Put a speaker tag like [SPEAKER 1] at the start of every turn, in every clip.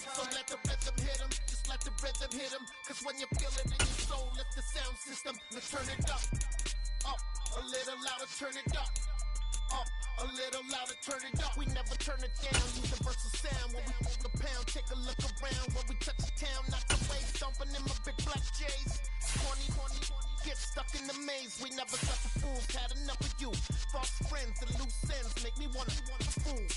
[SPEAKER 1] So let the rhythm hit him, just let the rhythm hit him. Cause when you feel it in your soul, lift the sound system. Let's turn it up, a little louder, turn it up. Up, a little louder, turn it up. We never turn it down, universal sound. When we move the pound, take a look around. When we touch the town, not the way, stomping in my big black J's. 20, get stuck in the maze. We never suffer fools, had enough of you. False friends and loose ends make me wanna fool.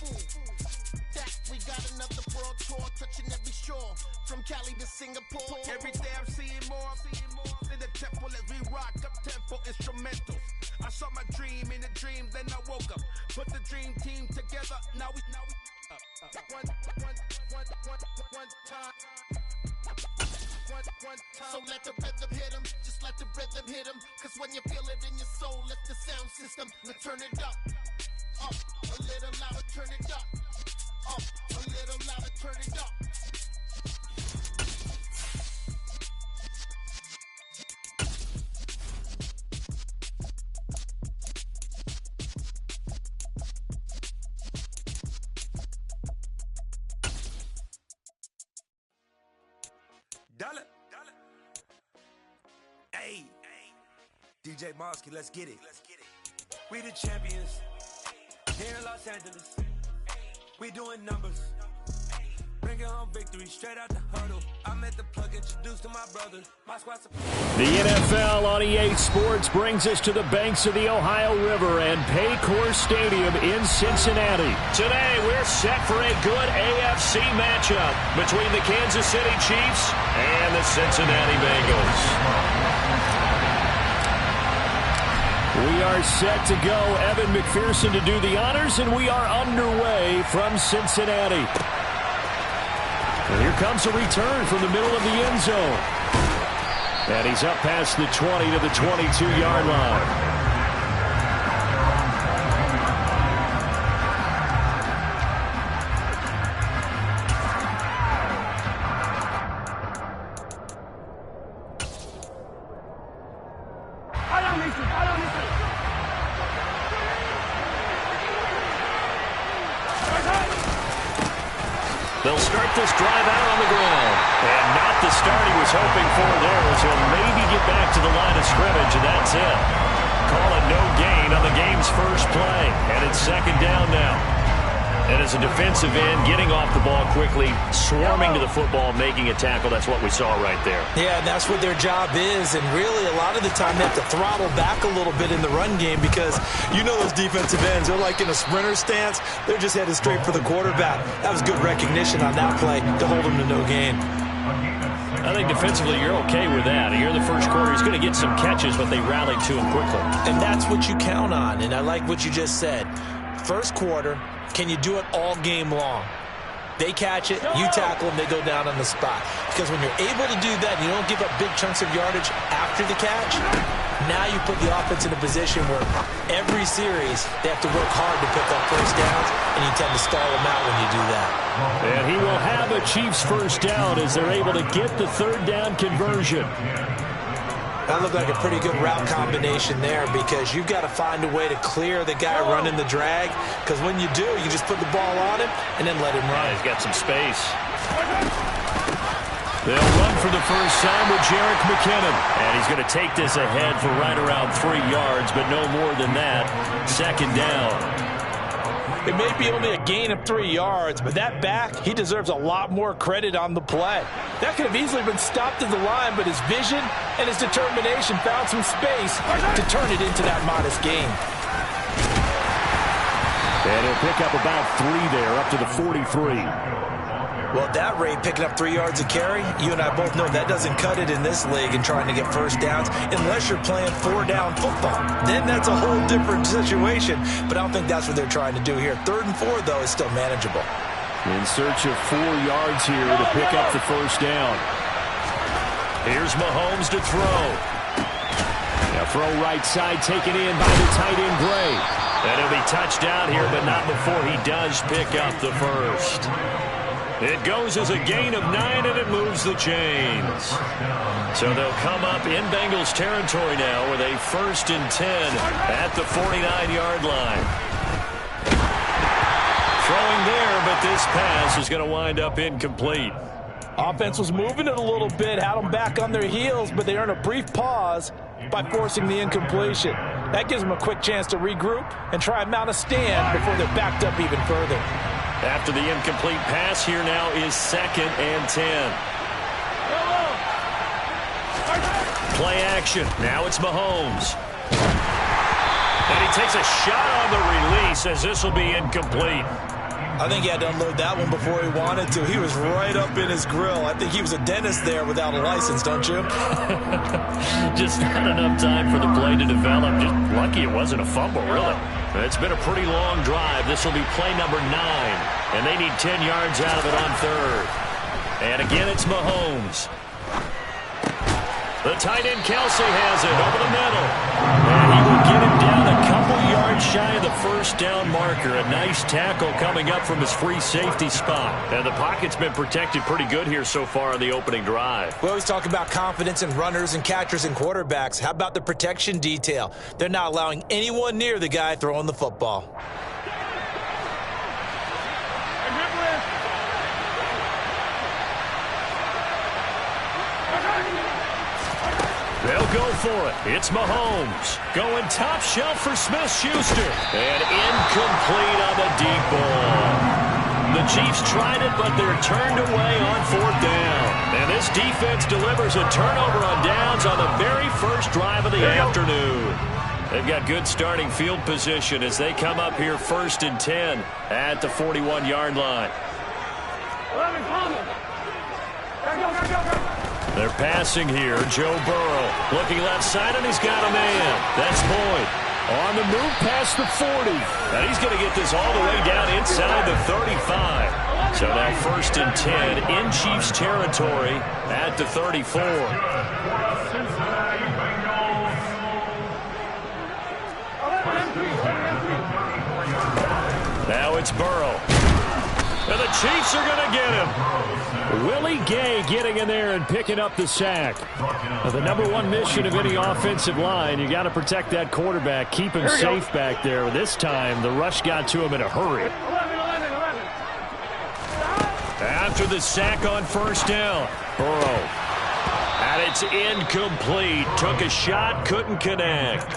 [SPEAKER 1] That we got another world tour, touching every shore, from Cali to Singapore.
[SPEAKER 2] Every day I'm seeing more in the temple as we rock up tempo instrumentals. I saw my dream in a dream, then I woke up. Put the dream team together, now we one time.
[SPEAKER 1] So let the rhythm hit him, just let the rhythm hit him. Cause when you feel it in your soul, lift the sound system. Let's turn it up, a little louder, turn it up, a little louder, turn it up.
[SPEAKER 2] Dollar. Hey, DJ Mosky, let's get it. We the champions here in Los Angeles. We doing numbers. Bringing home victory straight out the huddle. I'm at the plug, introduced to my brother. My squad's
[SPEAKER 3] the NFL on EA Sports brings us to the banks of the Ohio River and Paycor Stadium in Cincinnati. Today, we're set for a good AFC matchup between the Kansas City Chiefs and the Cincinnati Bengals. We are set to go. Evan McPherson to do the honors, and we are underway from Cincinnati. And here comes a return from the middle of the end zone. And he's up past the 20 to the 22-yard line. They'll start this drive out on the ground. And not the start he was hoping for there, as he'll maybe get back to the line of scrimmage, and that's it. Call it no gain on the game's first play. And it's second down now. And as a defensive end, getting off the ball quickly, swarming to the football, making a tackle, that's what we saw right there.
[SPEAKER 4] Yeah, and that's what their job is. And really, a lot of the time, they have to throttle back a little bit in the run game because you know those defensive ends, they're like in a sprinter stance. They're just headed straight for the quarterback. That was good recognition on that play to hold them to no gain.
[SPEAKER 3] I think defensively you're okay with that. Here in the first quarter, he's going to get some catches, but they rallied to him quickly.
[SPEAKER 4] And that's what you count on, and I like what you just said. First quarter, can you do it all game long? They catch it, you tackle them, they go down on the spot. Because when you're able to do that, you don't give up big chunks of yardage after the catch, now you put the offense in a position where every series they have to work hard to pick up first downs, and you tend to stall them out when you do that.
[SPEAKER 3] And he will have a Chiefs first down as they're able to get the third down conversion.
[SPEAKER 4] That looked like a pretty good route combination there because you've got to find a way to clear the guy running the drag, because when you do, you just put the ball on him and then let him run.
[SPEAKER 3] Yeah, he's got some space. They'll run for the first time with Jerick McKinnon. And he's going to take this ahead for right around 3 yards, but no more than that. Second down.
[SPEAKER 4] It may be only a gain of 3 yards, but that back, he deserves a lot more credit on the play. That could have easily been stopped at the line, but his vision and his determination found some space to turn it into that modest gain.
[SPEAKER 3] And he'll pick up about 3 there, up to the 43.
[SPEAKER 4] Well, at that rate, picking up 3 yards a carry, you and I both know that doesn't cut it in this league and trying to get first downs unless you're playing 4-down football. Then that's a whole different situation, but I don't think that's what they're trying to do here. 3rd and 4, though, is still manageable.
[SPEAKER 3] In search of 4 yards here to pick up the first down. Here's Mahomes to throw. Now throw right side, taken in by the tight end Gray. And he'll be touched down here, but not before he does pick up the first. It goes as a gain of 9, and it moves the chains. So they'll come up in Bengals territory now with a 1st and 10 at the 49-yard line. Throwing there, but this pass is going to wind up incomplete.
[SPEAKER 4] Offense was moving it a little bit, had them back on their heels, but they earned a brief pause by forcing the incompletion. That gives them a quick chance to regroup and try and mount a stand before they're backed up even further.
[SPEAKER 3] After the incomplete pass, here now is 2nd and 10. Play action. Now it's Mahomes. And he takes a shot on the release as this will be incomplete.
[SPEAKER 4] I think he had to unload that one before he wanted to. He was right up in his grill. I think he was a dentist there without a license, don't you?
[SPEAKER 3] Just not enough time for the play to develop. Just lucky it wasn't a fumble, really. It's been a pretty long drive. This will be play number 9. And they need 10 yards out of it on 3rd. And again, it's Mahomes. The tight end, Kelsey, has it over the middle. And he will get him down a couple yards shy of the first down marker. A nice tackle coming up from his free safety spot. And the pocket's been protected pretty good here so far on the opening drive.
[SPEAKER 4] We always talk about confidence in runners and catchers and quarterbacks. How about the protection detail? They're not allowing anyone near the guy throwing the football.
[SPEAKER 3] They'll go for it. It's Mahomes. Going top shelf for Smith-Schuster. And incomplete on the deep ball. The Chiefs tried it, but they're turned away on 4th down. And this defense delivers a turnover on downs on the very first drive of the afternoon. They've got good starting field position as they come up here 1st and 10 at the 41-yard line. They're passing here. Joe Burrow looking left side, and he's got a man. That's Boyd. On the move past the 40. And he's going to get this all the way down inside the 35. So now 1st and 10 in Chiefs territory at the 34. Now it's Burrow. And the Chiefs are going to get him. Willie Gay getting in there and picking up the sack. Now, the number 1 mission of any offensive line, you got to protect that quarterback, keep him safe back there. This time, the rush got to him in a hurry. After the sack on 1st down, Burrow. And it's incomplete. Took a shot, couldn't connect.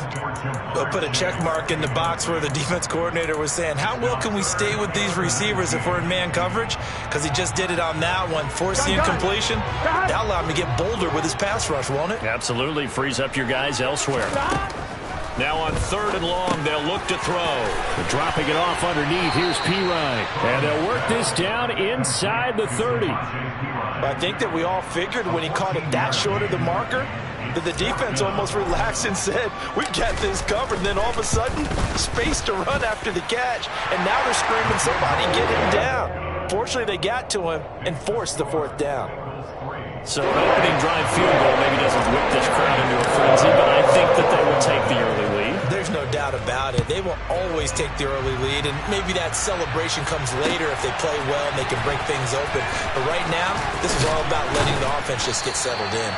[SPEAKER 4] They'll put a check mark in the box where the defense coordinator was saying, how well can we stay with these receivers if we're in man coverage? Because he just did it on that one. Force the incompletion. That'll allow him to get bolder with his pass rush, won't it?
[SPEAKER 3] Absolutely. Frees up your guys elsewhere. Now on 3rd and long, they'll look to throw. Dropping it off underneath, here's Pirine. And they'll work this down inside the 30.
[SPEAKER 4] I think that we all figured when he caught it that short of the marker that the defense almost relaxed and said, we've got this covered. And then all of a sudden, space to run after the catch. And now they're screaming, somebody get him down. Fortunately, they got to him and forced the 4th down.
[SPEAKER 3] So an opening drive field goal maybe doesn't whip this crowd into a frenzy, but I think that they will take the early lead.
[SPEAKER 4] There's no doubt about it. They will always take the early lead, and maybe that celebration comes later if they play well and they can break things open. But right now, this is all about letting the offense just get settled in.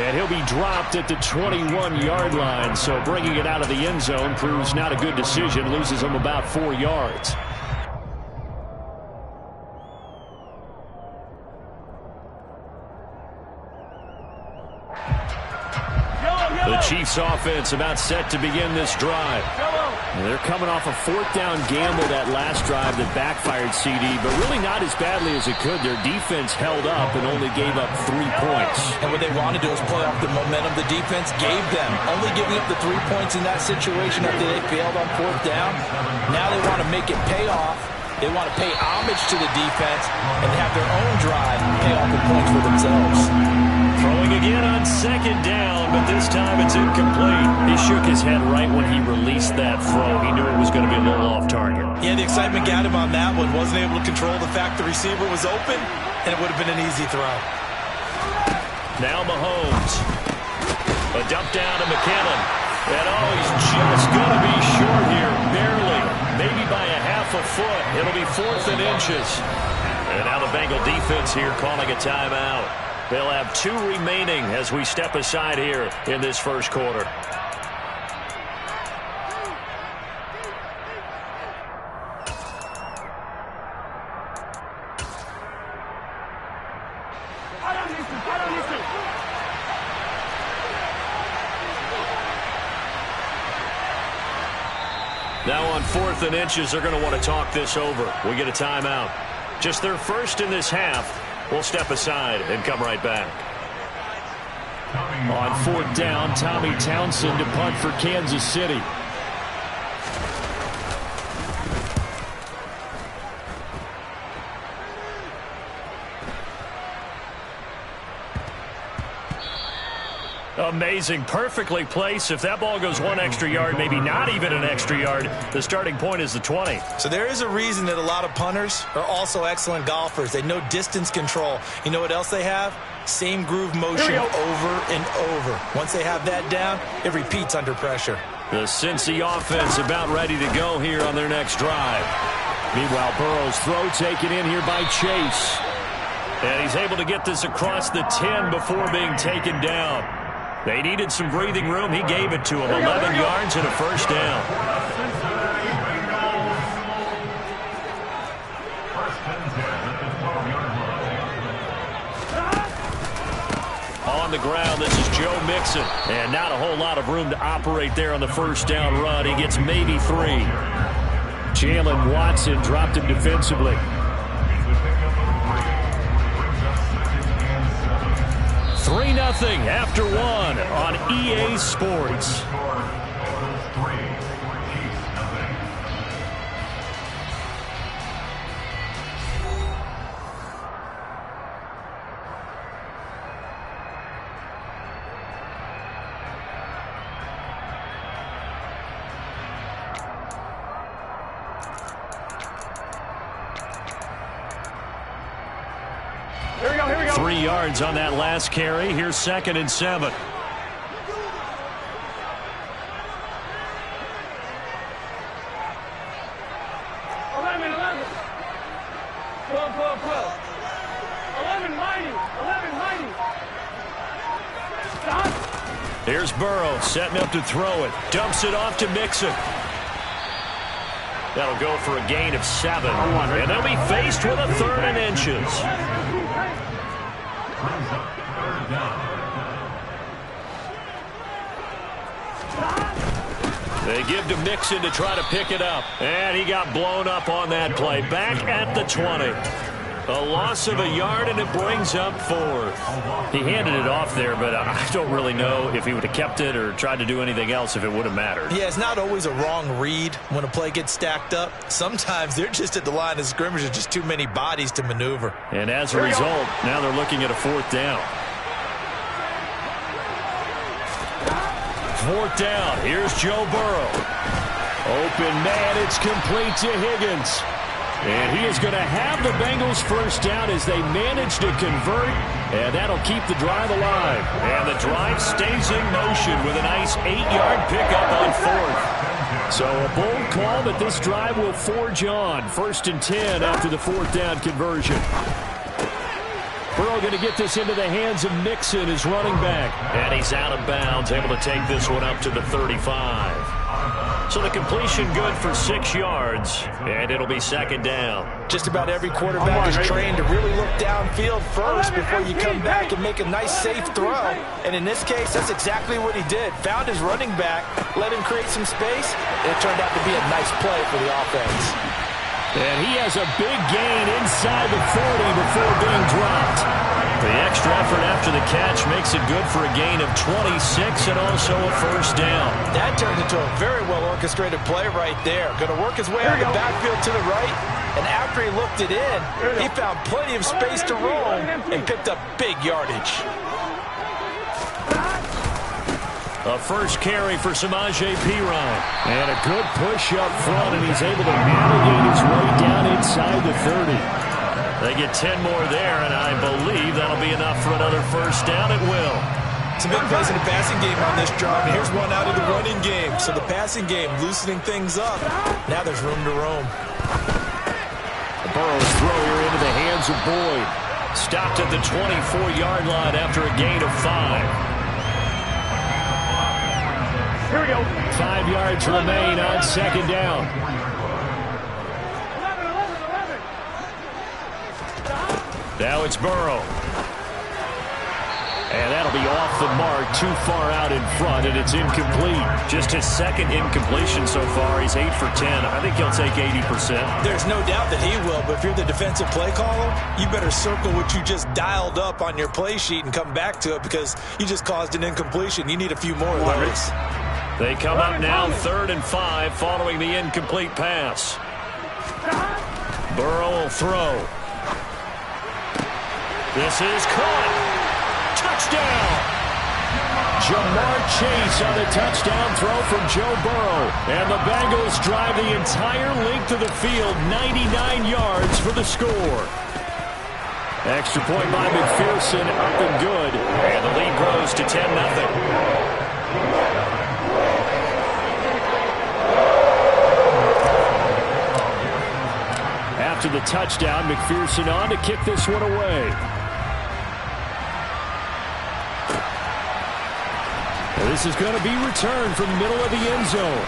[SPEAKER 3] And he'll be dropped at the 21-yard line, so bringing it out of the end zone proves not a good decision, loses him about 4 yards. The Chiefs offense about set to begin this drive. And they're coming off a 4th down gamble that last drive that backfired CD, but really not as badly as it could. Their defense held up and only gave up 3 points.
[SPEAKER 4] And what they want to do is play off the momentum the defense gave them. Only giving up the 3 points in that situation after they failed on 4th down. Now they want to make it pay off. They want to pay homage to the defense and have their own drive pay off the points for themselves.
[SPEAKER 3] Throwing again on 2nd down, but this time it's incomplete. He shook his head right when he released that throw. He knew it was going to be a little off target.
[SPEAKER 4] Yeah, the excitement got him on that one. Wasn't able to control the fact the receiver was open, and it would have been an easy throw.
[SPEAKER 3] Now Mahomes. A dump down to McKinnon. And he's just going to be short here. Barely. Maybe by a half a foot. It'll be 4th and inches. And now the Bengal defense here calling a timeout. They'll have 2 remaining as we step aside here in this first quarter. Now on 4th and inches, they're going to want to talk this over. We get a timeout. Just their first in this half. We'll step aside and come right back. On 4th down, Tommy Townsend to punt for Kansas City. Amazing. Perfectly placed. If that ball goes 1 extra yard, maybe not even an extra yard, the starting point is the 20.
[SPEAKER 4] So there is a reason that a lot of punters are also excellent golfers. They know distance control. You know what else they have? Same groove motion over and over. Once they have that down, it repeats under pressure.
[SPEAKER 3] The Cincy offense about ready to go here on their next drive. Meanwhile, Burrow's throw taken in here by Chase. And he's able to get this across the 10 before being taken down. They needed some breathing room. He gave it to him. 11 yards and a first down. On the ground, this is Joe Mixon. And not a whole lot of room to operate there on the first down run. He gets maybe 3. Jalen Watson dropped him defensively. 3-0 after 1 on EA Sports.
[SPEAKER 5] Here we go.
[SPEAKER 3] 3 yards on that last carry. Here's 2nd and 7. Here's Burrow setting up to throw it. Dumps it off to Mixon. That'll go for a gain of 7. And they'll be faced with a 3rd and inches. They give to Mixon to try to pick it up. And he got blown up on that play. Back at the 20. A loss of a yard, and it brings up 4th. He handed it off there, but I don't really know if he would have kept it or tried to do anything else if it would have mattered.
[SPEAKER 4] Yeah, it's not always a wrong read when a play gets stacked up. Sometimes they're just at the line of scrimmage. There's just too many bodies to maneuver.
[SPEAKER 3] And as a result, now they're looking at a 4th down. 4th down. Here's Joe Burrow. Open man. It's complete to Higgins. And he is going to have the Bengals first down as they manage to convert. And that'll keep the drive alive. And the drive stays in motion with a nice 8-yard pickup on 4th. So a bold call, but this drive will forge on. 1st and 10 after the 4th down conversion. Burrow going to get this into the hands of Mixon, his running back. And he's out of bounds, able to take this one up to the 35. So the completion good for 6 yards, and it'll be 2nd down.
[SPEAKER 4] Just about every quarterback is trained to really look downfield first before you come back and make a nice, safe throw. And in this case, that's exactly what he did. Found his running back, let him create some space, and it turned out to be a nice play for the offense.
[SPEAKER 3] And he has a big gain inside the 40 before being dropped. The extra effort after the catch makes it good for a gain of 26 and also a first down.
[SPEAKER 4] That turned into a very well-orchestrated play right there. Going to work his way out of the backfield to the right, and after he looked it in, he found plenty of space to roam and picked up big yardage.
[SPEAKER 3] A first carry for Samaje Perine. And a good push up front, and he's able to navigate his way down inside the 30. They get 10 more there, and I believe that'll be enough for another first down. It will.
[SPEAKER 4] Some big plays in the passing game on this drive, and here's one out of the running game. So the passing game loosening things up. Now there's room to roam.
[SPEAKER 3] Burrow's throw here into the hands of Boyd. Stopped at the 24-yard line after a gain of 5.
[SPEAKER 5] Here we go.
[SPEAKER 3] 5 yards remain on 2nd down.
[SPEAKER 5] 11.
[SPEAKER 3] Now it's Burrow. And that'll be off the mark, too far out in front, and it's incomplete.
[SPEAKER 5] Just his second incompletion so far. He's 8 for 10. I think he'll take 80%.
[SPEAKER 4] There's no doubt that he will, but if you're the defensive play caller, you better circle what you just dialed up on your play sheet and come back to it because you just caused an incompletion. You need a few more of those.
[SPEAKER 3] They come up now 3rd and 5 following the incomplete pass. Burrow will throw. This is caught. Touchdown! Jamar Chase on the touchdown throw from Joe Burrow. And the Bengals drive the entire length of the field, 99 yards for the score. Extra point by McPherson, up and good. And the lead grows to 10-0. After the touchdown, McPherson on to kick this one away. This is going to be returned from the middle of the end zone.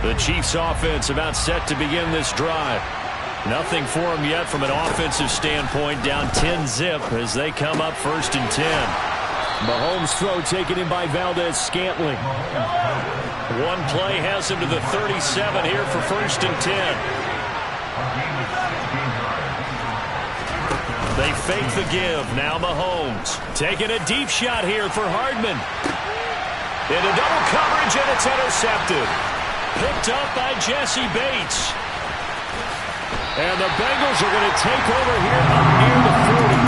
[SPEAKER 3] The Chiefs offense about set to begin this drive. Nothing for them yet from an offensive standpoint, down 10-zip as they come up 1st and 10. Mahomes' throw taken in by Valdez-Scantling. One play has him to the 37 here for 1st and 10. They fake the give. Now Mahomes taking a deep shot here for Hardman. Into double coverage, and it's intercepted. Picked up by Jesse Bates. And the Bengals are going to take over here up near the 40.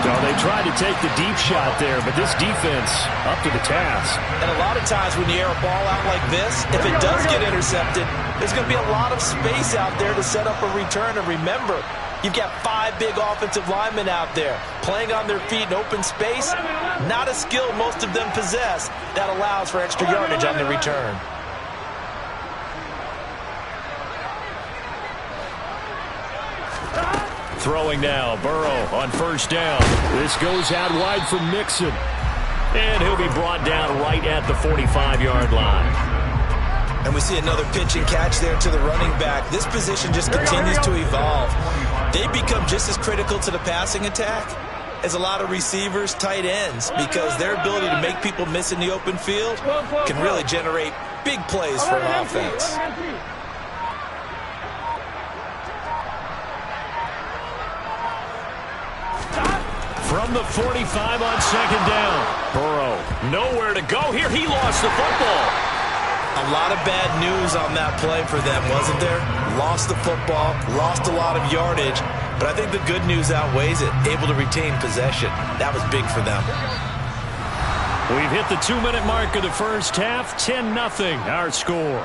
[SPEAKER 3] So they tried to take the deep shot there, but this defense up to the task.
[SPEAKER 4] And a lot of times when you air a ball out like this, if it does get intercepted, there's going to be a lot of space out there to set up a return. And remember, you've got 5 big offensive linemen out there playing on their feet in open space. Not a skill most of them possess that allows for extra yardage on the return.
[SPEAKER 3] Throwing now, Burrow on 1st down. This goes out wide from Mixon. And he'll be brought down right at the 45-yard line.
[SPEAKER 4] And we see another pitch and catch there to the running back. This position just continues to evolve. They become just as critical to the passing attack as a lot of receivers, tight ends, because their ability to make people miss in the open field can really generate big plays for an offense.
[SPEAKER 3] From the 45 on 2nd down. Burrow nowhere to go here. He lost the football.
[SPEAKER 4] A lot of bad news on that play for them, wasn't there? Lost the football, lost a lot of yardage, but I think the good news outweighs it. Able to retain possession. That was big for them.
[SPEAKER 3] We've hit the 2-minute mark of the first half. 10-0 our score.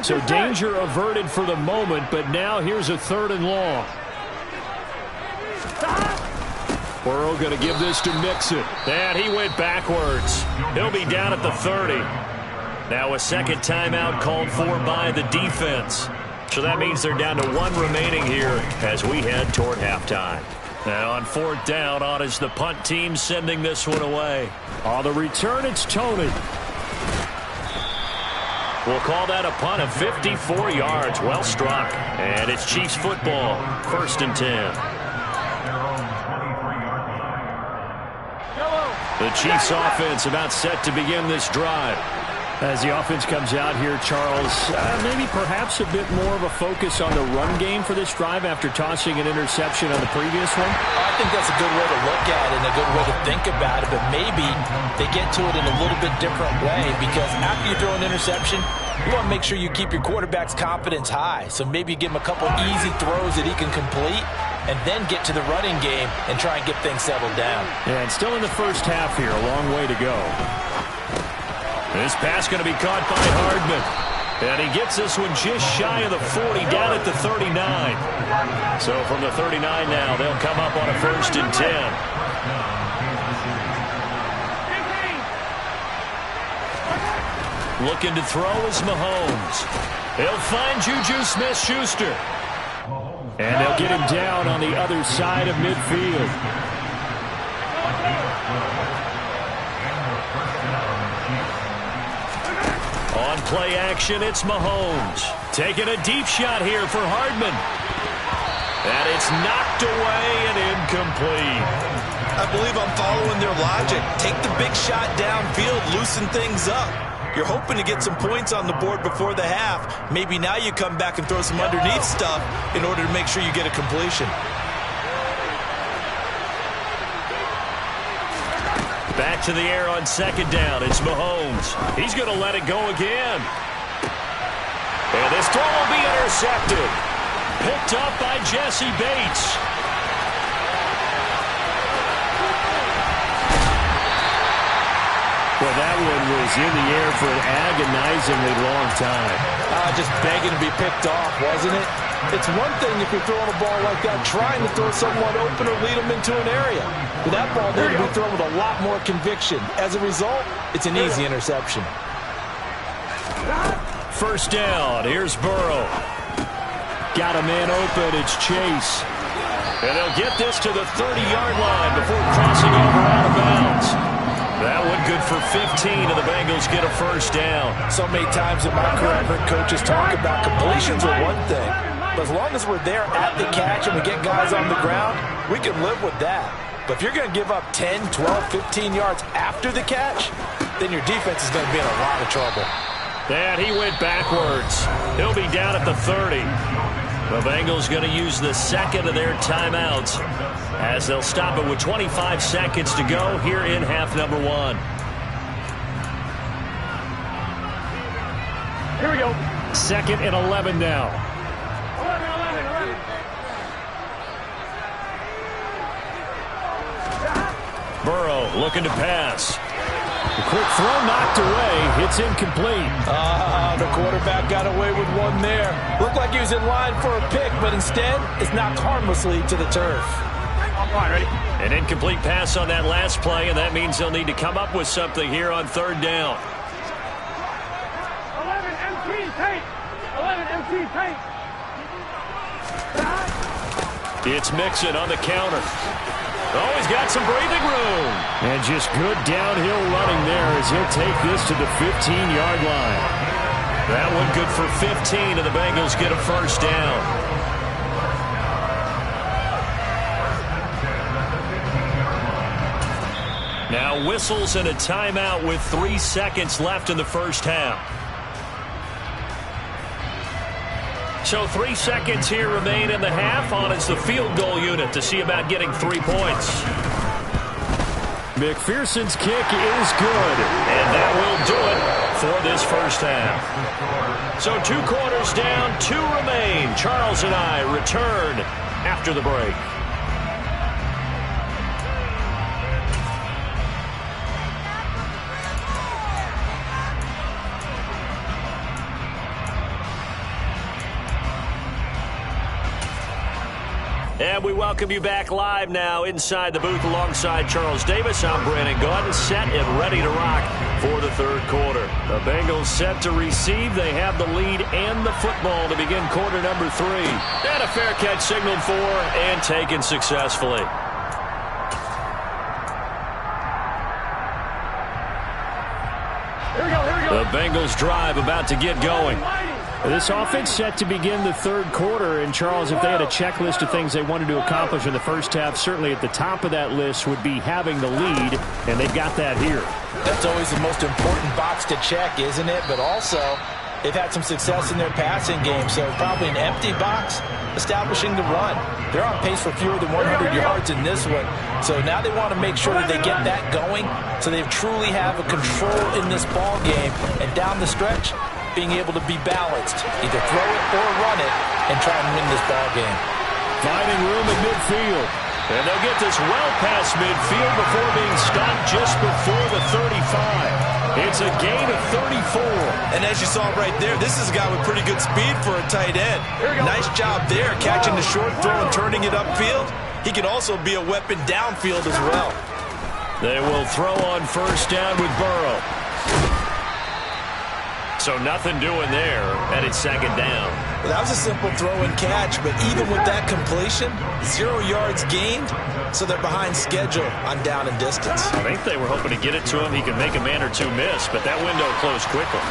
[SPEAKER 3] So danger averted for the moment, but now here's a 3rd and long. Burrow going to give this to Mixon. And he went backwards. He'll be down at the 30. Now a second timeout called for by the defense. So that means they're down to 1 remaining here as we head toward halftime. And on 4th down, on is the punt team sending this one away. On the return, it's Tony. We'll call that a punt of 54 yards. Well struck. And it's Chiefs football. 1st and 10. The Chiefs offense about set to begin this drive. As the offense comes out here, Charles, maybe perhaps a bit more of a focus on the run game for this drive after tossing an interception on the previous one?
[SPEAKER 4] I think that's a good way to look at it and a good way to think about it, but maybe they get to it in a little bit different way because after you throw an interception, you want to make sure you keep your quarterback's confidence high. So maybe you give him a couple easy throws that he can complete and then get to the running game and try and get things settled down.
[SPEAKER 3] Yeah, and still in the first half here, a long way to go. This pass going to be caught by Hardman. And he gets this one just shy of the 40, down at the 39. So from the 39 now, they'll come up on a 1st and 10. Looking to throw is Mahomes. He'll find Juju Smith-Schuster. And they'll get him down on the other side of midfield. On play action, it's Mahomes. Taking a deep shot here for Hardman. And it's knocked away and incomplete.
[SPEAKER 4] I believe I'm following their logic. Take the big shot downfield, loosen things up. You're hoping to get some points on the board before the half. Maybe now you come back and throw some underneath stuff in order to make sure you get a completion.
[SPEAKER 3] Back to the air on second down. It's Mahomes. He's going to let it go again. And this throw will be intercepted. Picked up by Jesse Bates. Well, that one was in the air for an agonizingly long time.
[SPEAKER 4] Just begging to be picked off, wasn't it? It's one thing if you're throwing a ball like that, trying to throw someone open or lead them into an area. But that ball needed to be thrown with a lot more conviction. As a result, it's an easy interception.
[SPEAKER 3] First down. Here's Burrow. Got a man open. It's Chase. And they'll get this to the 30-yard line before crossing over out of bounds. That one good for 15, and the Bengals get a first down.
[SPEAKER 4] So many times in my career, I've heard coaches talk about completions are one thing. But as long as we're there at the catch and we get guys on the ground, we can live with that. But if you're going to give up 10, 12, 15 yards after the catch, then your defense is going to be in a lot of trouble.
[SPEAKER 3] And he went backwards. He'll be down at the 30. The Bengals going to use the second of their timeouts as they'll stop it with 25 seconds to go here in half number one.
[SPEAKER 5] Here we go.
[SPEAKER 3] Second and 11 now.
[SPEAKER 5] 11.
[SPEAKER 3] Burrow looking to pass. The quick throw knocked away. It's incomplete.
[SPEAKER 4] The quarterback got away with one there. Looked like he was in line for a pick, but instead, it's knocked harmlessly to the turf.
[SPEAKER 5] All right, ready?
[SPEAKER 3] An incomplete pass on that last play, and that means they'll need to come up with something here on third down.
[SPEAKER 5] 11 MT tape. 11 MT tape.
[SPEAKER 3] It's Mixon on the counter. Oh, he's got some breathing room. And just good downhill running there as he'll take this to the 15-yard line. That one good for 15, and the Bengals get a first down. Now whistles and a timeout with 3 seconds left in the first half. So 3 seconds here remain in the half. On it's the field goal unit to see about getting 3 points. McPherson's kick is good. And that will do it for this first half. So 2 quarters down, 2 remain. Charles and I return after the break. And we welcome you back live now inside the booth alongside Charles Davis. I'm Brandon Gaudin, set and ready to rock for the third quarter. The Bengals set to receive. They have the lead and the football to begin quarter number 3. And a fair catch signaled for and taken successfully.
[SPEAKER 5] Here we go.
[SPEAKER 3] The Bengals drive about to get going. This offense set to begin the third quarter, and Charles, if they had a checklist of things they wanted to accomplish in the first half, certainly at the top of that list would be having the lead, and they've got that here.
[SPEAKER 4] That's always the most important box to check, isn't it? But also, they've had some success in their passing game, so probably an empty box, establishing the run. They're on pace for fewer than 100 yards in this one, so now they want to make sure that they get that going so they truly have a control in this ball game, and down the stretch, being able to be balanced, either throw it or run it, and try and win this ball game.
[SPEAKER 3] Finding room at midfield. And they'll get this well past midfield before being stopped just before the 35. It's a gain of 34.
[SPEAKER 4] And as you saw right there, this is a guy with pretty good speed for a tight end. Nice job there, catching the short throw and turning it upfield. He can also be a weapon downfield as well.
[SPEAKER 3] They will throw on first down with Burrow. So nothing doing there, and it's second down.
[SPEAKER 4] Well, that was a simple throw and catch, but even with that completion, 0 yards gained, so they're behind schedule on down and distance.
[SPEAKER 5] I think they were hoping to get it to him. He could make a man or two miss, but that window closed quickly.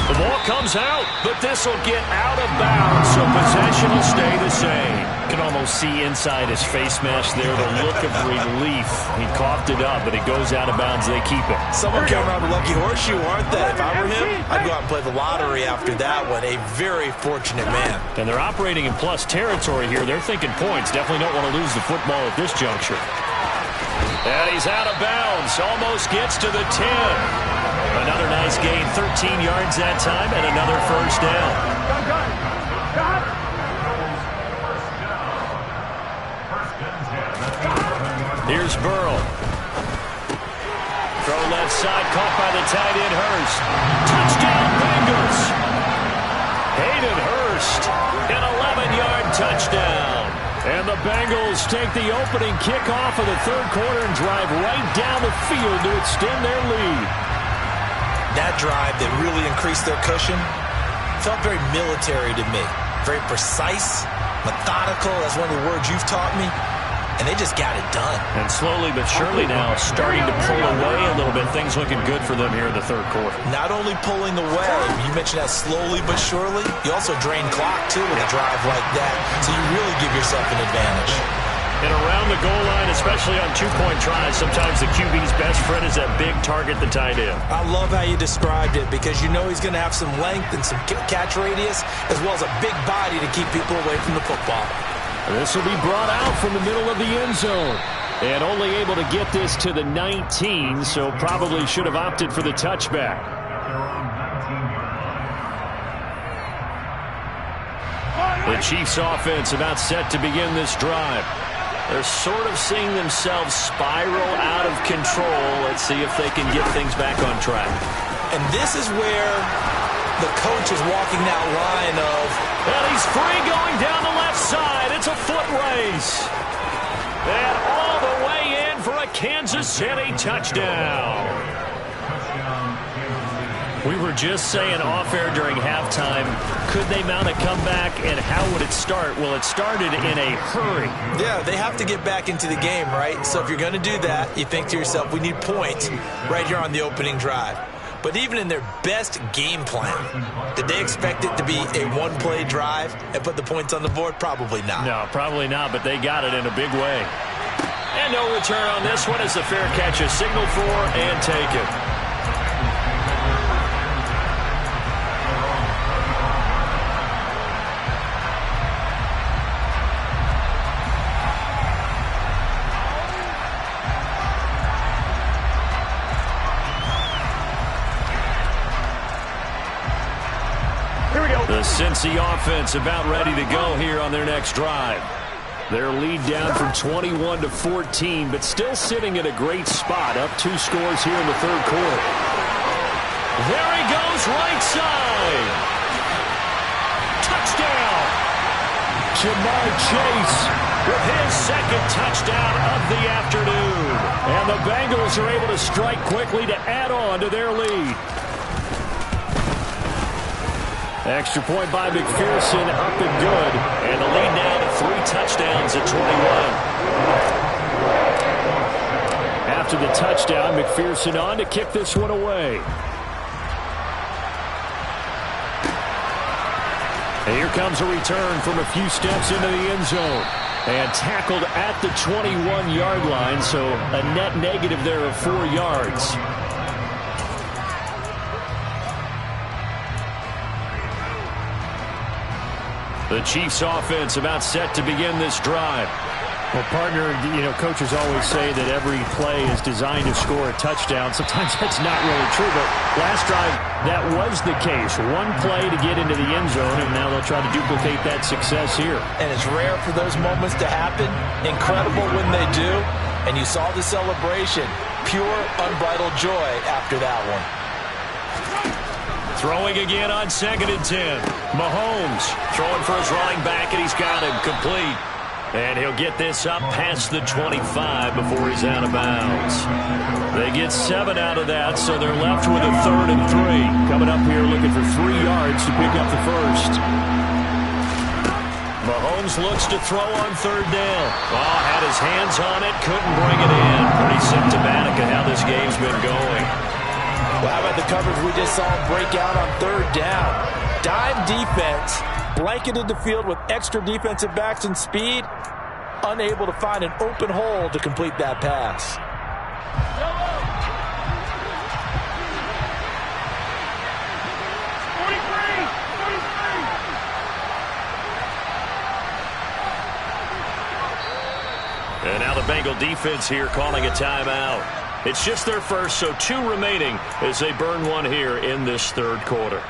[SPEAKER 5] The ball comes out, but this will get out of bounds, so possession will stay the same. You can almost see inside his face mask there the look of relief. He coughed it up, but it goes out of bounds. They keep it.
[SPEAKER 4] Someone came around with a lucky horseshoe, aren't they? If I were him, I'd go out and play the lottery after that one. A very fortunate man.
[SPEAKER 5] And they're operating in plus territory here. They're thinking points. Definitely don't want to lose the football at this juncture. And he's out of bounds. Almost gets to the 10. Another nice gain, 13 yards that time, and another first down. Here's Burrow. Throw left side, caught by the tight end, Hurst. Touchdown, Bengals. Hayden Hurst, an 11-yard touchdown. And the Bengals take the opening kickoff of the third quarter and drive right down the field to extend their lead.
[SPEAKER 4] That drive that really increased their cushion felt very military to me. Very precise, methodical, that's one of the words you've taught me. And they just got it done.
[SPEAKER 5] And slowly but surely now starting to pull away a little bit. Things looking good for them here in the third quarter.
[SPEAKER 4] Not only pulling away, you mentioned that slowly but surely, you also drain clock too with a drive like that. So you really give yourself an advantage.
[SPEAKER 5] And around the goal line, especially on two-point tries, sometimes the QB's best friend is that big target, the tight end.
[SPEAKER 4] I love how you described it because you know he's going to have some length and some catch radius as well as a big body to keep people away from the football.
[SPEAKER 3] This will be brought out from the middle of the end zone. And only able to get this to the 19, so probably should have opted for the touchback. The Chiefs offense about set to begin this drive. They're sort of seeing themselves spiral out of control. Let's see if they can get things back on track.
[SPEAKER 4] And this is where the coach is walking that line of,
[SPEAKER 5] and he's free going down the left side. It's a foot race. And all the way in for a Kansas City touchdown. We were just saying off-air during halftime, could they mount a comeback and how would it start? Well, it started in a hurry.
[SPEAKER 4] Yeah, they have to get back into the game, right? So if you're going to do that, you think to yourself, we need points right here on the opening drive. But even in their best game plan, did they expect it to be a one-play drive and put the points on the board? Probably not.
[SPEAKER 5] No, probably not, but they got it in a big way. And no return on this one as the fair catch is signaled for and taken. The Cincy offense about ready to go here on their next drive. Their lead down from 21 to 14, but still sitting at a great spot, up 2 scores here in the third quarter. There he goes, right side. Touchdown. Jamar Chase with his second touchdown of the afternoon. And the Bengals are able to strike quickly to add on to their lead. Extra point by McPherson, up and good. And the lead now to 3 touchdowns at 21. After the touchdown, McPherson on to kick this one away. And here comes a return from a few steps into the end zone. And tackled at the 21-yard line, so a net negative there of 4 yards. The Chiefs offense about set to begin this drive. Well, partner, coaches always say that every play is designed to score a touchdown. Sometimes that's not really true, but last drive, that was the case. One play to get into the end zone, and now they'll try to duplicate that success here.
[SPEAKER 4] And it's rare for those moments to happen. Incredible when they do. And you saw the celebration. Pure, unbridled joy after that one.
[SPEAKER 5] Throwing again on 2nd and 10. Mahomes throwing for his running back, and he's got him complete. And he'll get this up past the 25 before he's out of bounds. They get 7 out of that, so they're left with a 3rd and 3. Coming up here looking for 3 yards to pick up the first.
[SPEAKER 3] Mahomes looks to throw on third down. Oh, had his hands on it, couldn't bring it in. Pretty symptomatic of how this game's been going.
[SPEAKER 4] Well, how about the coverage we just saw him break out on third down? Dime defense, blanketed the field with extra defensive backs and speed, unable to find an open hole to complete that pass.
[SPEAKER 3] And now the Bengal defense here calling a timeout. It's just their first, so 2 remaining as they burn one here in this third quarter.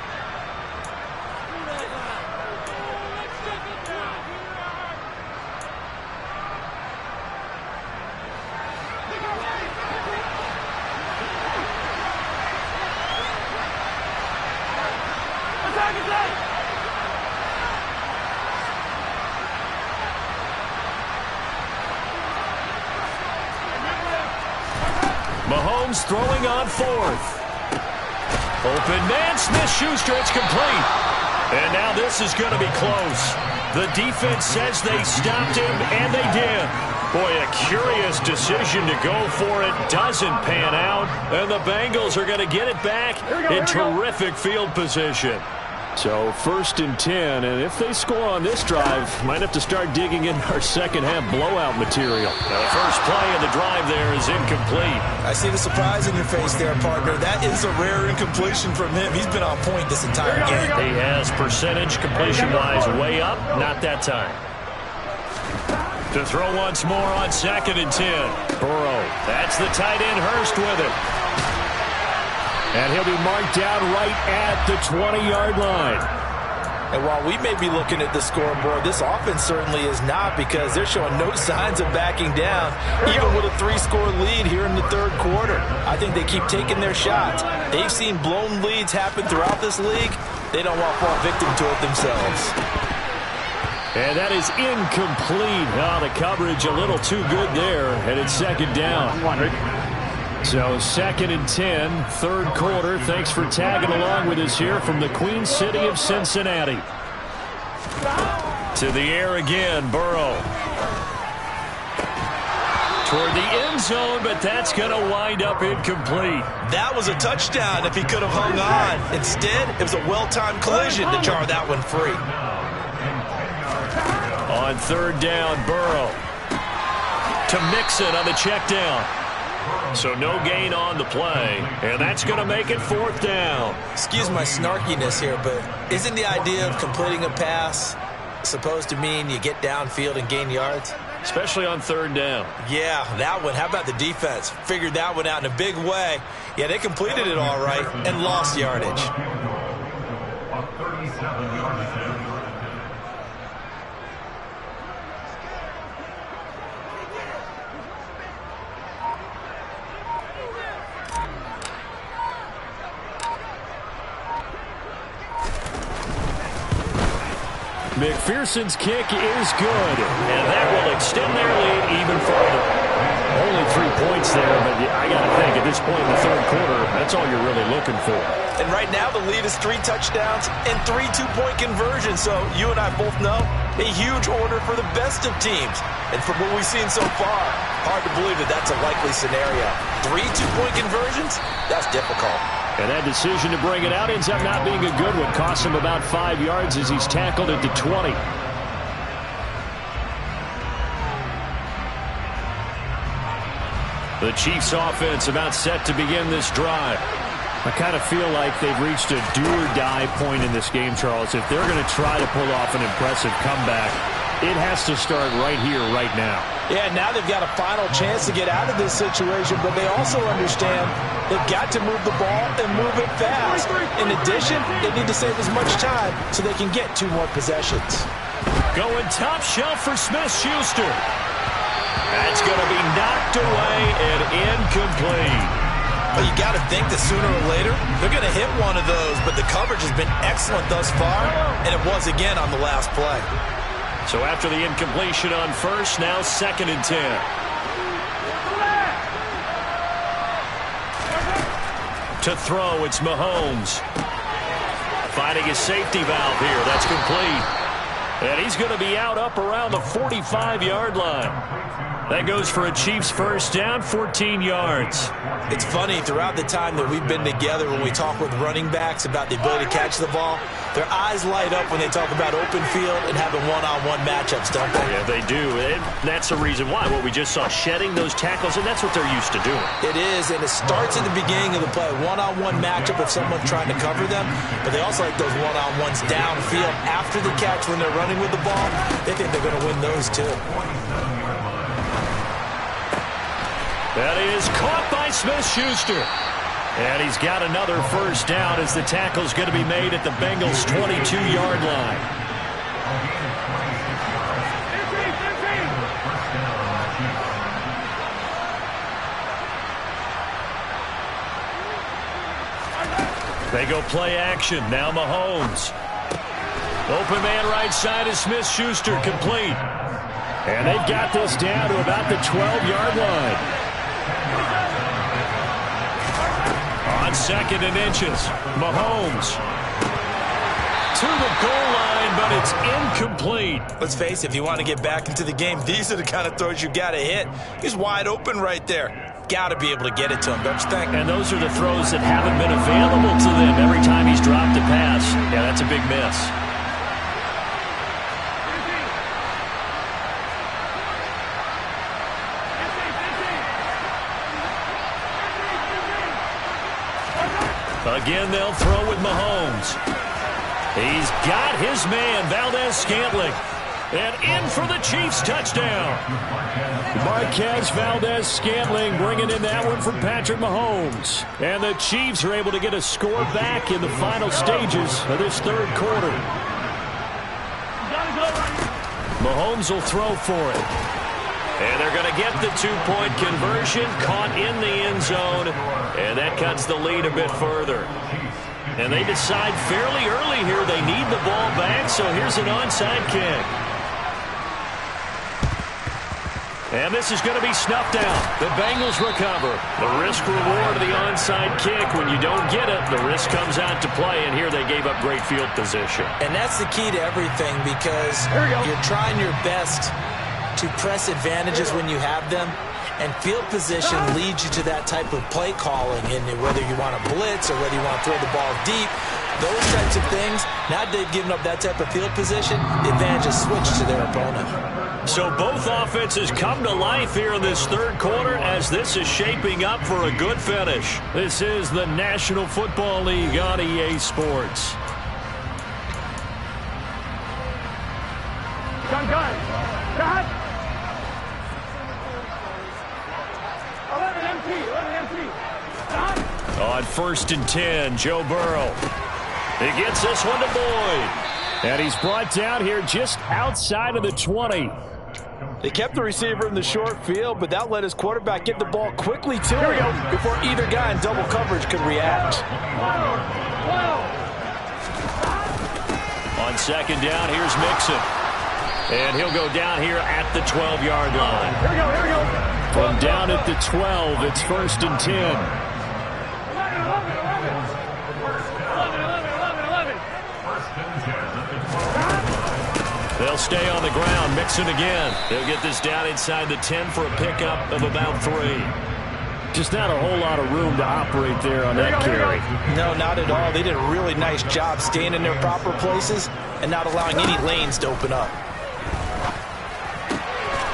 [SPEAKER 3] Mahomes throwing on fourth. Open man, Smith-Schuster, it's complete. And now this is going to be close. The defense says they stopped him, and they did. Boy, a curious decision to go for it. Doesn't pan out, and the Bengals are going to get it back in terrific field position.
[SPEAKER 5] So 1st and 10, and if they score on this drive, might have to start digging in our second half blowout material.
[SPEAKER 3] The first play of the drive there is incomplete.
[SPEAKER 4] I see the surprise in your face there, partner. That is a rare incompletion from him. He's been on point this entire game.
[SPEAKER 3] He has percentage completion-wise way up, not that time. To throw once more on 2nd and 10. Burrow, that's the tight end Hurst with it.
[SPEAKER 5] And he'll be marked down right at the 20-yard line.
[SPEAKER 4] And while we may be looking at the scoreboard, this offense certainly is not, because they're showing no signs of backing down, even with a 3-score lead here in the third quarter. I think they keep taking their shots. They've seen blown leads happen throughout this league. They don't want to fall victim to it themselves.
[SPEAKER 5] And that is incomplete. Oh, the coverage a little too good there, and it's 2nd down. So 2nd and 10, third quarter. Thanks for tagging along with us here from the Queen City of Cincinnati.
[SPEAKER 3] To the air again, Burrow. Toward the end zone, but that's going to wind up incomplete.
[SPEAKER 4] That was a touchdown if he could have hung on. Instead, it was a well-timed collision to jar that one free.
[SPEAKER 3] On third down, Burrow. To Mixon on the check down. So no gain on the play, and that's going to make it 4th down.
[SPEAKER 4] Excuse my snarkiness here, but isn't the idea of completing a pass supposed to mean you get downfield and gain yards?
[SPEAKER 3] Especially on third down.
[SPEAKER 4] Yeah, that one. How about the defense? Figured that one out in a big way. Yeah, they completed it all right and lost yardage.
[SPEAKER 5] McPherson's kick is good.
[SPEAKER 3] And that will extend their lead even further.
[SPEAKER 5] Only 3 points there, but I got to think at this point in the third quarter, that's all you're really looking for.
[SPEAKER 4] And right now the lead is 3 touchdowns and 3 two-point conversions. So you and I both know a huge order for the best of teams. And from what we've seen so far, hard to believe that that's a likely scenario. 3 two-point conversions? That's difficult.
[SPEAKER 5] And that decision to bring it out ends up not being a good one. Costs him about 5 yards as he's tackled at the 20.
[SPEAKER 3] The Chiefs offense about set to begin this drive.
[SPEAKER 5] I kind of feel like they've reached a do-or-die point in this game, Charles. If they're going to try to pull off an impressive comeback, it has to start right here, right now.
[SPEAKER 4] Yeah, now they've got a final chance to get out of this situation, but they also understand they've got to move the ball and move it fast. In addition, they need to save as much time so they can get 2 more possessions.
[SPEAKER 3] Going top shelf for Smith-Schuster. That's going to be knocked away and incomplete.
[SPEAKER 4] Well, you got to think that sooner or later they're going to hit one of those, but the coverage has been excellent thus far, and it was again on the last play.
[SPEAKER 3] So after the incompletion on first, now 2nd and 10. To throw, it's Mahomes. Finding his safety valve here. That's complete. And he's going to be out up around the 45-yard line. That goes for a Chiefs first down, 14 yards.
[SPEAKER 4] It's funny, throughout the time that we've been together, when we talk with running backs about the ability to catch the ball, their eyes light up when they talk about open field and having one-on-one matchups, don't they?
[SPEAKER 3] Yeah, they do. And that's the reason why. What we just saw, shedding those tackles, and that's what they're used to doing.
[SPEAKER 4] It is, and it starts at the beginning of the play. One-on-one matchup if someone's trying to cover them, but they also like those one-on-ones downfield after the catch when they're running with the ball. They think they're going to win those too.
[SPEAKER 3] That is caught by Smith-Schuster. And he's got another first down as the tackle's going to be made at the Bengals' 22-yard line. They go play action. Now Mahomes. Open man right side is Smith-Schuster, complete. And they've got this down to about the 12-yard line. On second and inches, Mahomes to the goal line, but it's incomplete.
[SPEAKER 4] Let's face it, if you want to get back into the game, these are the kind of throws you got to hit. He's wide open right there. Got to be able to get it to him, don't you think?
[SPEAKER 3] And those are the throws that haven't been available to them every time he's dropped a pass. Yeah, that's a big miss. Again, they'll throw with Mahomes. He's got his man, Valdez-Scantling. And in for the Chiefs touchdown. Marquez Valdez-Scantling bringing in that one for Patrick Mahomes. And the Chiefs are able to get a score back in the final stages of this third quarter. Mahomes will throw for it. And they're going to get the two-point conversion, caught in the end zone, and that cuts the lead a bit further. And they decide fairly early here they need the ball back, so here's an onside kick. And this is going to be snuffed out. The Bengals recover. The risk-reward of the onside kick, when you don't get it, the risk comes out to play, and here they gave up great field position.
[SPEAKER 4] And that's the key to everything, because you're trying your best to press advantages when you have them, and field position leads you to that type of play calling, and whether you want to blitz or whether you want to throw the ball deep, those types of things. Now they've given up that type of field position, the advantage is switched to their opponent.
[SPEAKER 3] So both offenses come to life here in this third quarter as this is shaping up for a good finish. This is the National Football League on EA Sports.
[SPEAKER 6] Gun.
[SPEAKER 3] On 1st and 10, Joe Burrow. He gets this one to Boyd. And he's brought down here just outside of the 20.
[SPEAKER 4] They kept the receiver in the short field, but that let his quarterback get the ball quickly to him before either guy in double coverage could react.
[SPEAKER 3] On second down, here's Mixon. And he'll go down here at the 12-yard line.
[SPEAKER 6] Here we go.
[SPEAKER 3] From down at the 12, it's 1st and 10. They'll stay on the ground. Mixon again. They'll get this down inside the 10 for a pickup of about 3. Just not a whole lot of room to operate there on that carry.
[SPEAKER 4] No, not at all. They did a really nice job staying in their proper places and not allowing any lanes to open up.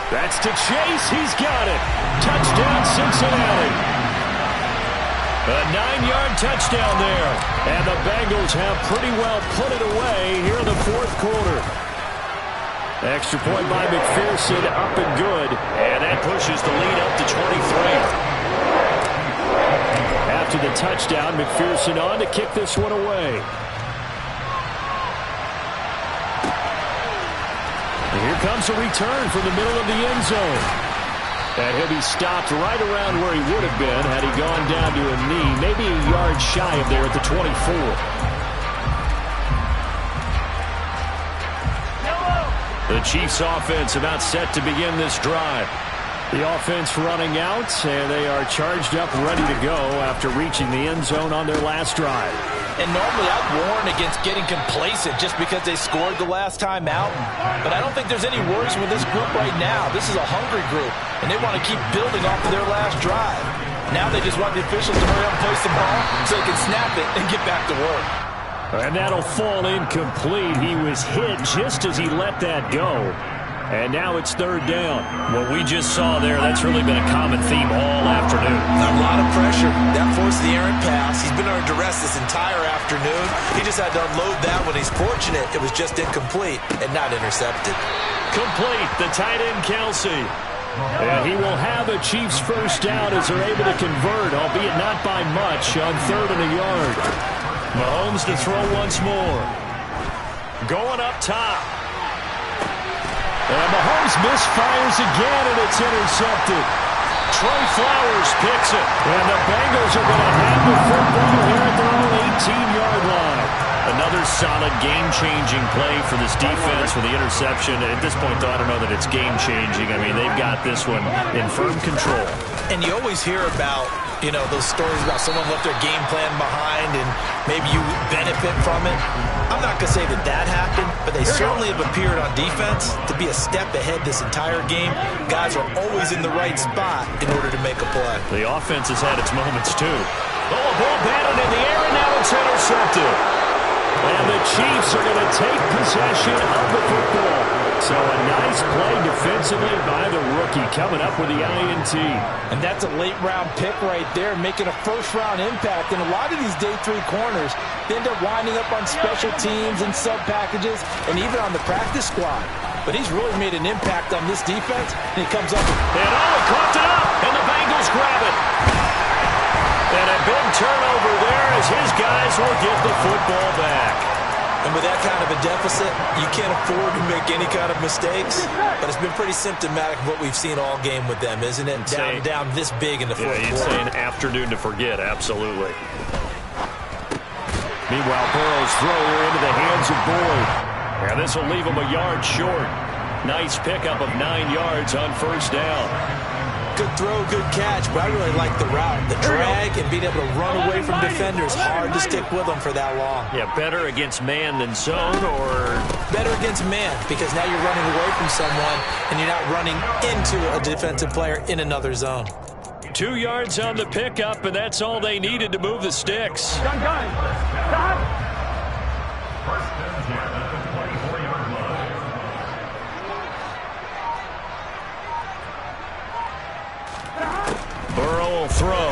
[SPEAKER 3] That's to Chase. He's got it. Touchdown, Cincinnati. A 9-yard touchdown there. And the Bengals have pretty well put it away here in the fourth quarter. Extra point by McPherson, up and good. And that pushes the lead up to 23. After the touchdown, McPherson on to kick this one away. And here comes a return from the middle of the end zone. And he'll be stopped right around where he would have been had he gone down to a knee, maybe a yard shy of there at the 24. The Chiefs offense about set to begin this drive.
[SPEAKER 5] The offense running out, and they are charged up, ready to go after reaching the end zone on their last drive.
[SPEAKER 4] And normally I'd warn against getting complacent just because they scored the last time out. But I don't think there's any worries with this group right now. This is a hungry group, and they want to keep building off of their last drive. Now they just want the officials to hurry up and place the ball so they can snap it and get back to work.
[SPEAKER 5] And that'll fall incomplete. He was hit just as he let that go. And now it's third down.
[SPEAKER 3] What we just saw there, that's really been a common theme all afternoon.
[SPEAKER 4] A lot of pressure. That forced the errant pass. He's been under duress this entire afternoon. He just had to unload that when he's fortunate. It was just incomplete and not intercepted.
[SPEAKER 5] Complete, the tight end, Kelsey. And he will have a Chiefs first down as they're able to convert, albeit not by much, on 3rd and a yard. Mahomes to throw once more. Going up top. And Mahomes misfires again, and it's intercepted. Trey Flowers picks it. And the Bengals are going to have the football here at their own 18-yard line.
[SPEAKER 3] Another solid game-changing play for this defense with the interception. At this point, though, I don't know that it's game-changing. I mean, they've got this one in firm control.
[SPEAKER 4] And you always hear about, you know, those stories about someone left their game plan behind and maybe you benefit from it. I'm not going to say that that happened, but they certainly have appeared on defense to be a step ahead this entire game. Guys are always in the right spot in order to make a play.
[SPEAKER 3] The offense has had its moments, too.
[SPEAKER 5] Oh, a ball batted in the air, and now it's intercepted. And the Chiefs are going to take possession of the football. So a nice play defensively by the rookie coming up with the INT.
[SPEAKER 4] And that's a late-round pick right there, making a first-round impact. And a lot of these day 3 corners, they end up winding up on special teams and sub-packages and even on the practice squad. But he's really made an impact on this defense, and he comes up.
[SPEAKER 5] And he coughed it up, and the Bengals grab it. And a big turnover there as his guys will get the football back.
[SPEAKER 4] And with that kind of a deficit, you can't afford to make any kind of mistakes. But it's been pretty symptomatic of what we've seen all game with them, isn't it? Down this big in the fourth quarter.
[SPEAKER 3] You'd say an afternoon to forget, absolutely.
[SPEAKER 5] Meanwhile, Burrow's throw here into the hands of Boyd. And this will leave him a yard short. Nice pickup of 9 yards on first down.
[SPEAKER 4] Good throw, good catch, but I really like the route. The drag and being able to run away from defenders, hard to stick with them for that long.
[SPEAKER 3] Yeah, better against man than zone, or?
[SPEAKER 4] Better against man, because now you're running away from someone and you're not running into a defensive player in another zone.
[SPEAKER 5] 2 yards on the pickup, and that's all they needed to move the sticks. Burrow will throw.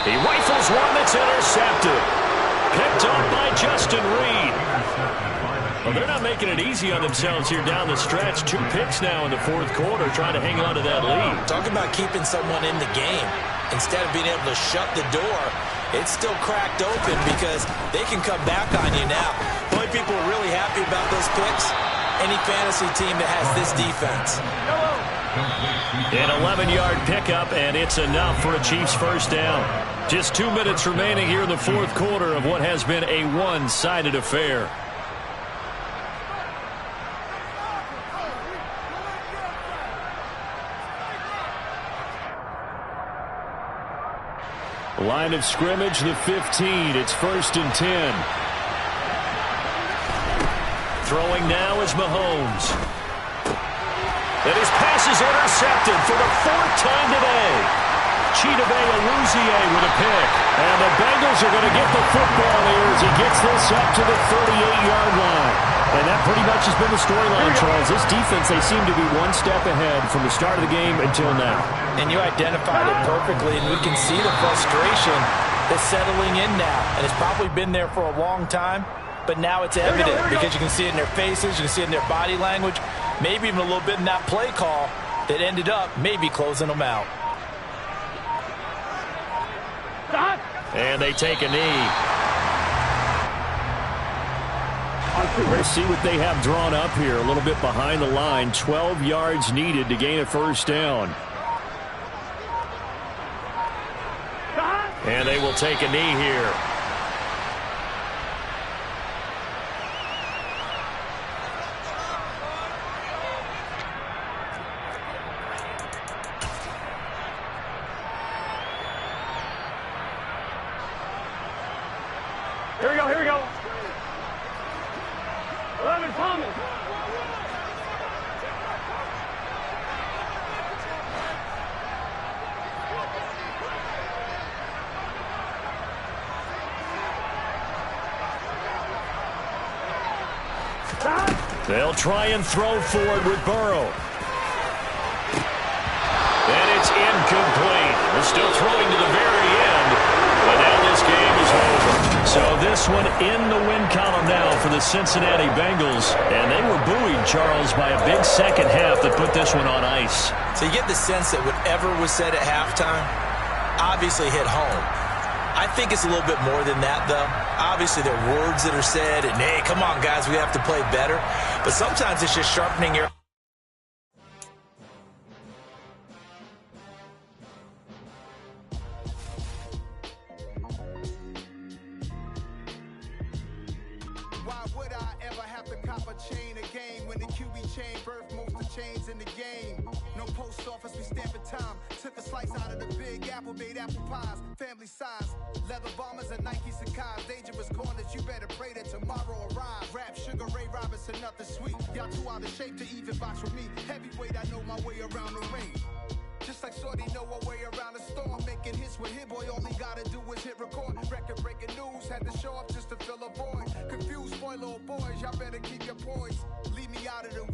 [SPEAKER 5] He rifles one that's intercepted. Picked up by Justin Reed. Well, they're not making it easy on themselves here down the stretch. 2 picks now in the fourth quarter, trying to hang on to that lead.
[SPEAKER 4] Talking about keeping someone in the game. Instead of being able to shut the door, it's still cracked open because they can come back on you now. The only people are really happy about those picks, any fantasy team that has this defense.
[SPEAKER 5] An 11-yard pickup, and it's enough for a Chiefs first down. Just 2 minutes remaining here in the fourth quarter of what has been a one-sided affair. Line of scrimmage, the 15. It's 1st and 10. Throwing now is Mahomes. And his pass is intercepted for the 4th time today. Chidobe Awuzie with a pick. And the Bengals are going to get the football here as he gets this up to the 38-yard line. And that pretty much has been the storyline, Charles. This defense, they seem to be one step ahead from the start of the game until now.
[SPEAKER 4] And you identified it perfectly, and we can see the frustration that's settling in now. And it's probably been there for a long time, but now it's evident because you can see it in their faces, you can see it in their body language, maybe even a little bit in that play call that ended up maybe closing them out.
[SPEAKER 5] And they take a knee. Let's see what they have drawn up here. A little bit behind the line. 12 yards needed to gain a first down. And they will take a knee here.
[SPEAKER 6] Here we go, here we go. 11 Thomas.
[SPEAKER 3] They'll try and throw forward with Burrow. And it's incomplete. They're still throwing to the very end, but now this game is over. So this one in the win column now for the Cincinnati Bengals. And they were buoyed, Charles, by a big second half that put this one on ice.
[SPEAKER 4] So you get the sense that whatever was said at halftime obviously hit home. I think it's a little bit more than that, though. Obviously, there are words that are said, and, hey, come on, guys, we have to play better. But sometimes it's just sharpening your...
[SPEAKER 1] Why would I ever have to cop a chain a game when the QB chain birthed most of the chains in the game? No post office, we stamping time. Took a slice out of the big apple, made apple pies, family size. Leather bombers and Nike Sacai's. Dangerous corners, you better pray that tomorrow arrives. Rap, Sugar Ray Robinson, nothing sweet. Y'all too out of shape to even box with me. Heavyweight, I know my way around the ring. Just like Shorty know her way around the storm. Making hits with Hit Boy, all he gotta do is hit record. Record breaking news, had to show up just to fill a void. Confused, spoiler boys, y'all better keep your poise. Leave me out of the